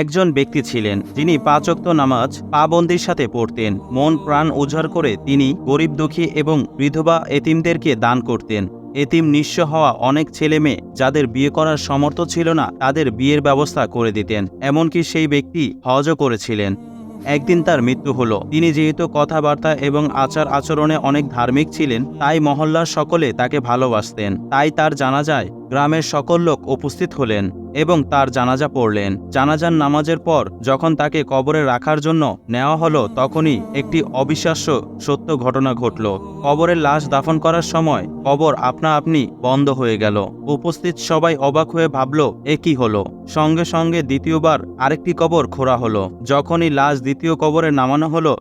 একজন ব্যক্তি ছিলেন যিনি ৫ ওয়াক্ত নামাজ পাবন্দির সাথে পড়তেন। মন প্রাণ উজাড় করে তিনি গরিব দুঃখী এবং বিধবা এতিমদেরকে দান করতেন। এতিম নিঃস্ব হওয়া অনেক ছেলে মেয়ে যাদের বিয়ে করার সামর্থ্য ছিল না তাদের বিয়ের ব্যবস্থা করে দিতেন। এমনকি সেই ব্যক্তি হজও করেছিলেন। একদিন তার মৃত্যু হলো। তিনি যেহেতু কথাবার্তা এবং আচার আচরণে অনেক ধার্মিক ছিলেন, তাই মহল্লার সকলে তাকে ভালোবাসতেন। তাই তার জানাজায় গ্রামের সকল লোক উপস্থিত হলেন এবং তার জানাজা পড়লেন। জানাজার নামাজের পর যখন তাকে কবরে রাখার জন্য নেওয়া হলো, তখনই একটি অবিশ্বাস্য সত্য ঘটনা ঘটল। কবরের লাশ দাফন করার সময় কবর আপনা আপনি বন্ধ হয়ে গেল। উপস্থিত সবাই অবাক হয়ে ভাবল, এ কি হলো? সঙ্গে সঙ্গে দ্বিতীয়বার আরেকটি কবর খোঁড়া হলো। যখনই লাশ দ্বিতীয় কবরে নামানো হলো,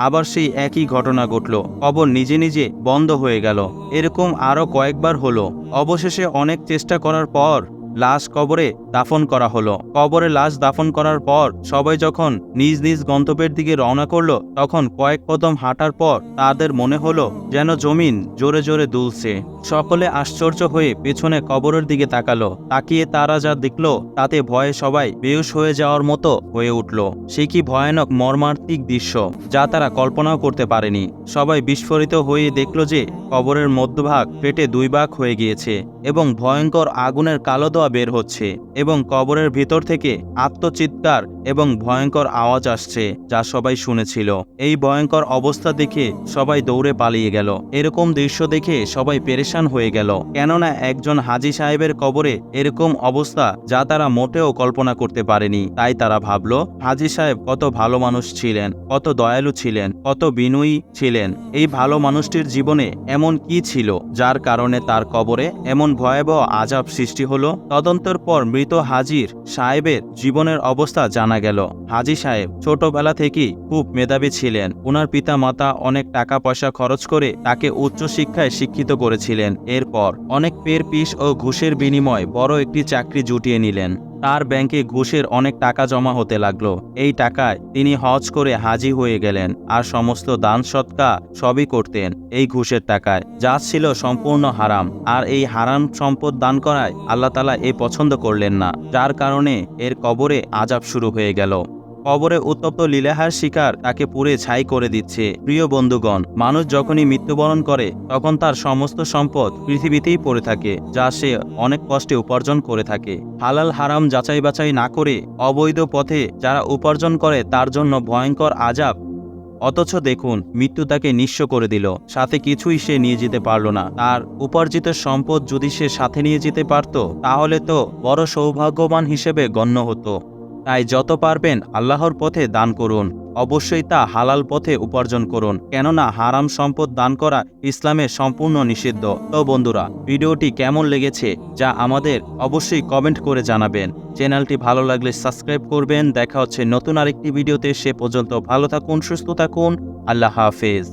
আবার সেই একই ঘটনা ঘটল। কবর নিজে নিজে বন্ধ হয়ে গেল। এরকম আরও কয়েকবার হলো। অবশেষে অনেক চেষ্টা করার পর লাশ কবরে দাফন করা হলো। কবরে লাশ দাফন করার পর সবাই যখন নিজ নিজ গন্তব্যের দিকে রওনা করলো, তখন কয়েক কদম হাঁটার পর তাদের মনে হলো যেন জমিন জোরে জোরে দুলছে। সকলে আশ্চর্য হয়ে পেছনে কবরের দিকে তাকালো। তাকিয়ে তারা যা দেখলো তাতে ভয়ে সবাই বেহুশ হয়ে যাওয়ার মতো হয়ে উঠল। সে কি ভয়ানক মর্মান্তিক দৃশ্য, যা তারা কল্পনাও করতে পারেনি। সবাই বিস্ফোরিত হয়ে দেখল যে কবরের মধ্যভাগ ফেটে দুই ভাগ হয়ে গিয়েছে এবং ভয়ঙ্কর আগুনের কালো ধোঁয়া বের হচ্ছে এবং কবরের ভিতর থেকে আত্মচিৎকার এবং ভয়ঙ্কর আওয়াজ আসছে, যা সবাই শুনেছিল। এই ভয়ঙ্কর অবস্থা দেখে সবাই দৌড়ে পালিয়ে গেল। এরকম দৃশ্য দেখে সবাই পেরেশান হয়ে গেল, কেননা একজন হাজী সাহেবের কবরে এরকম অবস্থা যা তারা মোটেও কল্পনা করতে পারেনি। তাই তারা ভাবল, হাজী সাহেব কত ভালো মানুষ ছিলেন, কত দয়ালু ছিলেন, কত বিনয়ী ছিলেন। এই ভালো মানুষটির জীবনে এমন কি ছিল যার কারণে তার কবরে এমন ভয়াবহ আযাব সৃষ্টি হলো? তদন্তের পর মৃত হাজীর সাহেবের জীবনের অবস্থা জানা গেল। হাজী সাহেব ছোটবেলা থেকেই খুব মেধাবী ছিলেন। ওনার পিতা মাতা অনেক টাকা পয়সা খরচ করে তাকে উচ্চশিক্ষায় শিক্ষিত করেছিলেন। এরপর অনেক পের পিস ও ঘুষের বিনিময়ে বড় একটি চাকরি জুটিয়ে নিলেন। তার ব্যাংকে ঘুষের অনেক টাকা জমা হতে লাগলো। এই টাকায় তিনি হজ করে হাজী হয়ে গেলেন আর সমস্ত দান সৎকা সবই করতেন এই ঘুষের টাকায়, যা ছিল সম্পূর্ণ হারাম। আর এই হারাম সম্পদ দান করায় আল্লাহ তাআলা পছন্দ করলেন না, যার কারণে এর কবরে আযাব শুরু হয়ে গেল। কবরে উত্তপ্ত লীলাহার শিকার তাকে পুড়ে ছাই করে দিচ্ছে। প্রিয় বন্ধুগণ, মানুষ যখনই মৃত্যুবরণ করে তখন তার সমস্ত সম্পদ পৃথিবীতেই পড়ে থাকে, যা সে অনেক কষ্টে উপার্জন করে থাকে। হালাল হারাম যাচাই বাছাই না করে অবৈধ পথে যারা উপার্জন করে তার জন্য ভয়ঙ্কর আযাব। অথচ দেখুন, মৃত্যু তাকে নিঃস্ব করে দিল, সাথে কিছুই সে নিয়ে যেতে পারল না। তার উপার্জিত সম্পদ যদি সে সাথে নিয়ে যেতে পারত, তাহলে তো বড় সৌভাগ্যবান হিসেবে গণ্য হতো। তাই যত পারবেন আল্লাহর পথে দান করুন। অবশ্যই তা হালাল পথে উপার্জন করুন, কেননা হারাম সম্পদ দান করা ইসলামে সম্পূর্ণ নিষিদ্ধ। তো বন্ধুরা, ভিডিওটি কেমন লেগেছে যা আমাদের অবশ্যই কমেন্ট করে জানাবেন। চ্যানেলটি ভালো লাগলে সাবস্ক্রাইব করবেন। দেখা হচ্ছে নতুন আরেকটি ভিডিওতে। সে পর্যন্ত ভালো থাকুন, সুস্থ থাকুন। আল্লাহ হাফেজ।